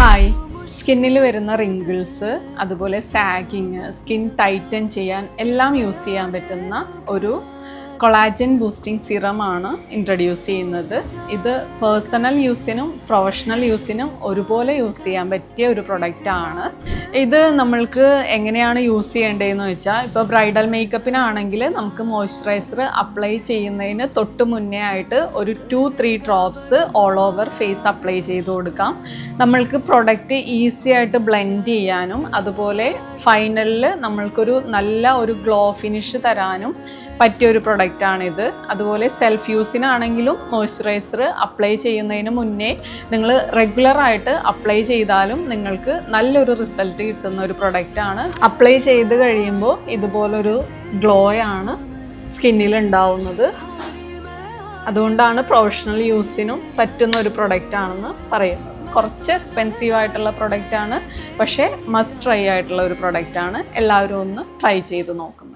Hi, സ്കിന്നിൽ വരുന്ന wrinkles, അതുപോലെ സാഗിങ്, സ്കിൻ ടൈറ്റൻ ചെയ്യാൻ എല്ലാം യൂസ് ചെയ്യാൻ പറ്റുന്ന ഒരു കൊളാജൻ ബൂസ്റ്റിംഗ് സിറമാണ് ഇൻട്രൊഡ്യൂസ് ചെയ്യുന്നത്. ഇത് പേഴ്സണൽ യൂസിനും പ്രൊഫഷണൽ യൂസിനും ഒരുപോലെ യൂസ് ചെയ്യാൻ പറ്റിയ ഒരു പ്രൊഡക്റ്റാണ്. ഇത് നമ്മൾക്ക് എങ്ങനെയാണ് യൂസ് ചെയ്യേണ്ടതെന്ന് വെച്ചാൽ, ഇപ്പോൾ ബ്രൈഡൽ മേക്കപ്പിനാണെങ്കിൽ നമുക്ക് മോയ്സ്ചറൈസർ അപ്ലൈ ചെയ്യുന്നതിന് തൊട്ട് മുന്നേ ആയിട്ട് ഒരു 2-3 drops all over face apply ചെയ്ത് കൊടുക്കാം. നമ്മൾക്ക് പ്രൊഡക്റ്റ് ഈസി ആയിട്ട് ബ്ലെൻഡ് ചെയ്യാനും അതുപോലെ ഫൈനലിൽ നമ്മൾക്കൊരു നല്ല ഒരു ഗ്ലോ ഫിനിഷ് തരാനും പറ്റിയൊരു പ്രൊഡക്റ്റാണിത്. അതുപോലെ സെൽഫ് യൂസിനാണെങ്കിലും മോയ്സ്ചറൈസർ അപ്ലൈ ചെയ്യുന്നതിന് മുന്നേ നിങ്ങൾ റെഗുലറായിട്ട് അപ്ലൈ ചെയ്താലും നിങ്ങൾക്ക് നല്ലൊരു റിസൾട്ട് കിട്ടുന്ന ഒരു പ്രൊഡക്റ്റാണ്. അപ്ലൈ ചെയ്ത് കഴിയുമ്പോൾ ഇതുപോലൊരു ഗ്ലോയാണ് സ്കിന്നിൽ ഉണ്ടാവുന്നത്. അതുകൊണ്ടാണ് പ്രൊഫഷണൽ യൂസിനും പറ്റുന്ന ഒരു പ്രൊഡക്റ്റാണെന്ന് പറയുന്നത്. കുറച്ച് എക്സ്പെൻസീവ് ആയിട്ടുള്ള പ്രൊഡക്റ്റാണ്, പക്ഷേ മസ്റ്റ് ട്രൈ ആയിട്ടുള്ള ഒരു പ്രൊഡക്റ്റാണ്. എല്ലാവരും ഒന്ന് ട്രൈ ചെയ്ത് നോക്കുന്നത്.